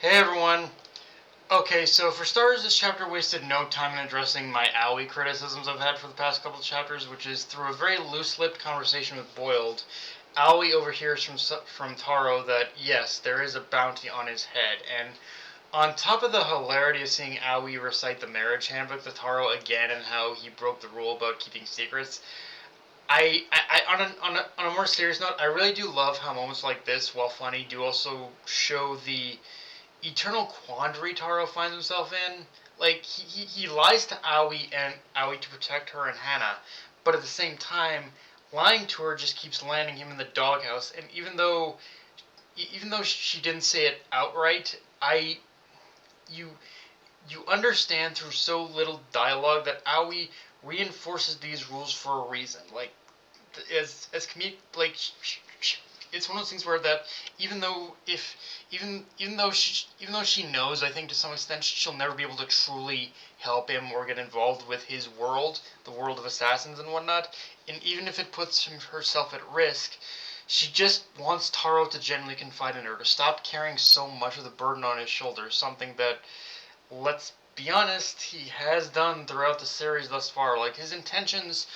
Hey everyone. Okay, so for starters, this chapter wasted no time in addressing my Aoi criticisms I've had for the past couple of chapters, which is through a very loose-lipped conversation with Boiled. Aoi overhears from Taro that yes, there is a bounty on his head, and on top of the hilarity of seeing Aoi recite the marriage handbook to Taro again and how he broke the rule about keeping secrets, on a more serious note, I really do love how moments like this, while funny, do also show the eternal quandary Taro finds himself in. Like, he lies to Aoi to protect her and Hana, but at the same time, lying to her just keeps landing him in the doghouse. And even though she didn't say it outright, you you understand through so little dialogue that Aoi reinforces these rules for a reason. Like, as comedic, like it's one of those things where that even though if even though she knows, I think to some extent she'll never be able to truly help him or get involved with his world, the world of assassins and whatnot, and even if it puts herself at risk, she just wants Taro to genuinely confide in her, to stop carrying so much of the burden on his shoulders, something that, let's be honest, he has done throughout the series thus far. Like, his intentions,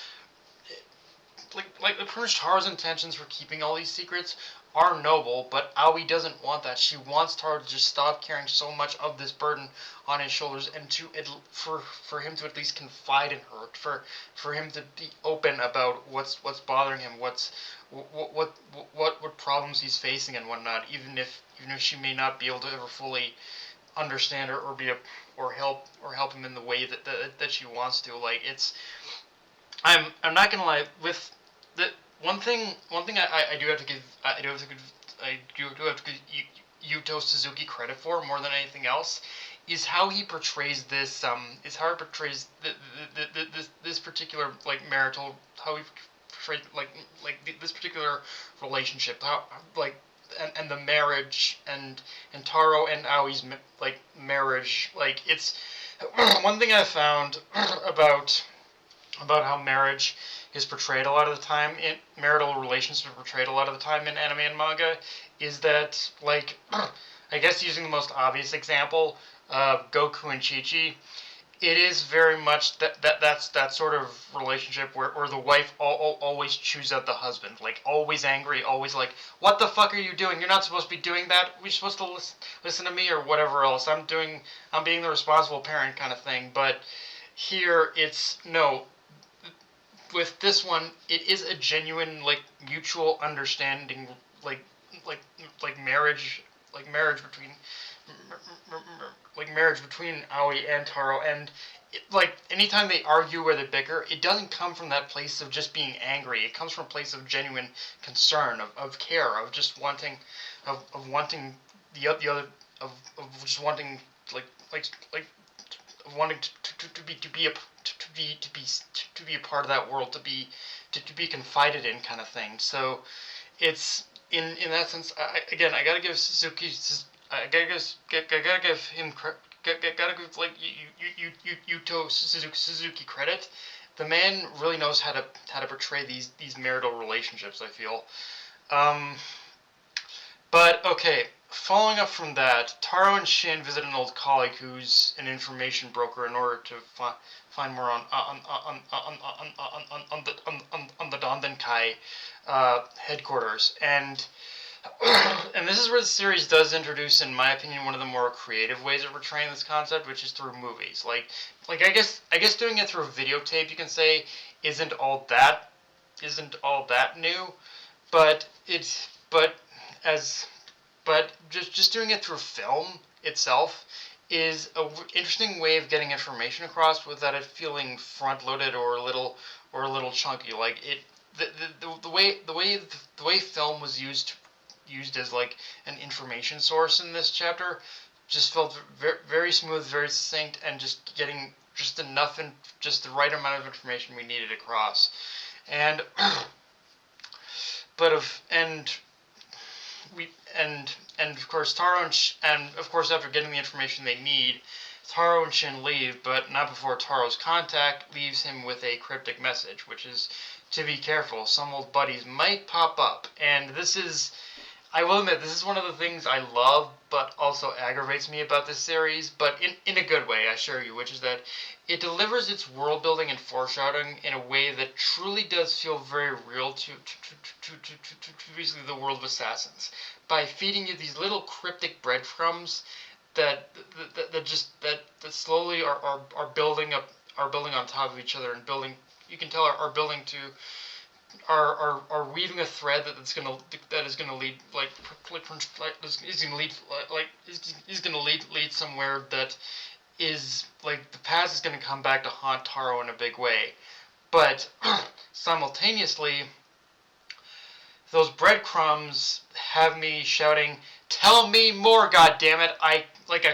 like pretty much Taro's intentions for keeping all these secrets are noble, but Aoi doesn't want that. She wants Taro to just stop carrying so much of this burden on his shoulders, and for him to at least confide in her, for him to be open about what's bothering him, what problems he's facing and whatnot, even if she may not be able to ever fully understand her or help him in the way that she wants to. Like, I'm not gonna lie, with the one thing I do have to give Yuto Suzuki credit for more than anything else is how he portrays this this particular, like, marital, how he portrays this particular relationship, how, like, and the marriage, and Taro and Aoi's, like, marriage. Like, it's one thing I've found about how marriage is portrayed a lot of the time in marital relationships are portrayed a lot of the time in anime and manga is that, like, I guess using the most obvious example, Goku and Chi-Chi, it is very much that's that sort of relationship where the wife always chews out the husband, like, always angry, always like, what the fuck are you doing? You're not supposed to be doing that. We're supposed to listen to me or whatever else. I'm being the responsible parent kind of thing. But here it's no, with this one, it is a genuine, like, mutual understanding, like like like marriage, like marriage between marriage between Aoi and Taro, and like, anytime they argue or they bicker, it doesn't come from that place of just being angry. It comes from a place of genuine concern, of care, of just wanting, of wanting the other, just wanting, like like wanting to be a part of that world, to be confided in, kind of thing. So it's in that sense. Again, I gotta give Suzuki. I gotta give him. Gotta give, like, Yuto Suzuki credit. The man really knows how to portray these marital relationships, I feel. Um, but okay, following up from that, Taro and Shin visit an old colleague who's an information broker in order to find more on the Dondenkai headquarters, and this is where the series does introduce, in my opinion, one of the more creative ways of portraying this concept, which is through movies. Like I guess doing it through a videotape, you can say, isn't all that new, but it's as but just doing it through film itself is a interesting way of getting information across without it feeling front loaded or a little chunky. Like, it the way film was used as, like, an information source in this chapter just felt very, very smooth, very succinct, and just getting just enough and just the right amount of information we needed across. And but of we and of course and of course, after getting the information they need, Taro and Shin leave, but not before Taro's contact leaves him with a cryptic message, which is to be careful. Some old buddies might pop up, and this is, I will admit, this is one of the things I love, but also aggravates me about this series, but in a good way, I assure you, which is that it delivers its world building and foreshadowing in a way that truly does feel very real to basically the world of Assassins, by feeding you these little cryptic breadcrumbs that slowly are building on top of each other and building. You can tell are building to are weaving a thread that is gonna lead is gonna lead somewhere that is like the past is gonna come back to haunt Taro in a big way. But simultaneously, those breadcrumbs have me shouting, "Tell me more, God damn it!" I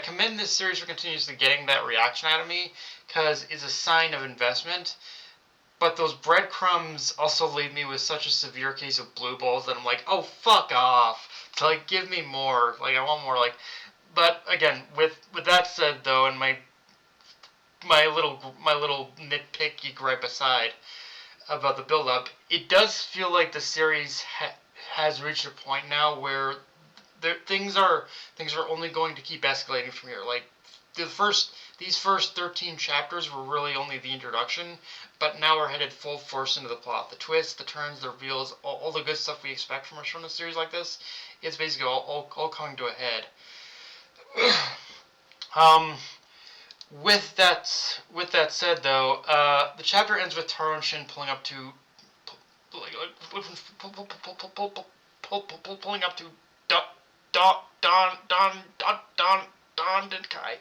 commend this series for continuously getting that reaction out of me because it's a sign of investment. But those breadcrumbs also leave me with such a severe case of blue balls that I'm like, oh, fuck off. So, like, give me more. Like, I want more. Like, but again, with that said, though, and my little nitpicky gripe aside about the build up, it does feel like the series has reached a point now where things are only going to keep escalating from here. Like these first 13 chapters were really only the introduction, but now we're headed full force into the plot. The twists, the turns, the reveals, all the good stuff we expect from a shonen series like this, it's basically all coming to a head. um, with that said, though, the chapter ends with Taro and Shin pulling up to pulling up to Dondenkai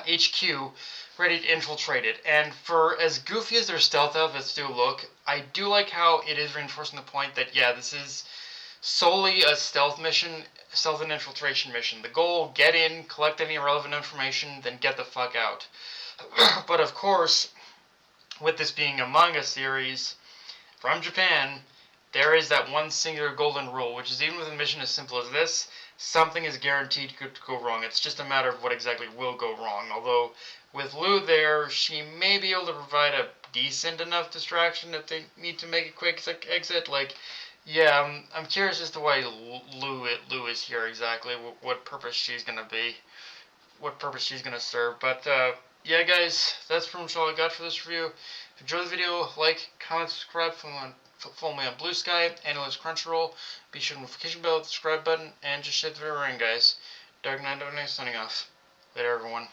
HQ, ready to infiltrate it. And for as goofy as their stealth outfits do look, I do like how it is reinforcing the point that yeah, this is solely a stealth mission, stealth and infiltration mission. The goal: get in, collect any relevant information, then get the fuck out. But of course, with this being a manga series from Japan, there is that one singular golden rule, which is even with a mission as simple as this, something is guaranteed to go wrong. It's just a matter of what exactly will go wrong. Although, with Lou there, she may be able to provide a decent enough distraction if they need to make a quick exit. Like, yeah, I'm curious as to why Lou is here exactly, what purpose she's gonna be, what purpose she's gonna serve. But yeah, guys, that's pretty much all I got for this review. If you enjoyed the video, like, comment, subscribe, follow me on Blue Sky, Analyst Crunchyroll. Be sure to notification bell, the subscribe button, and just hit the video ring, guys. Dark Knight signing off. Later, everyone.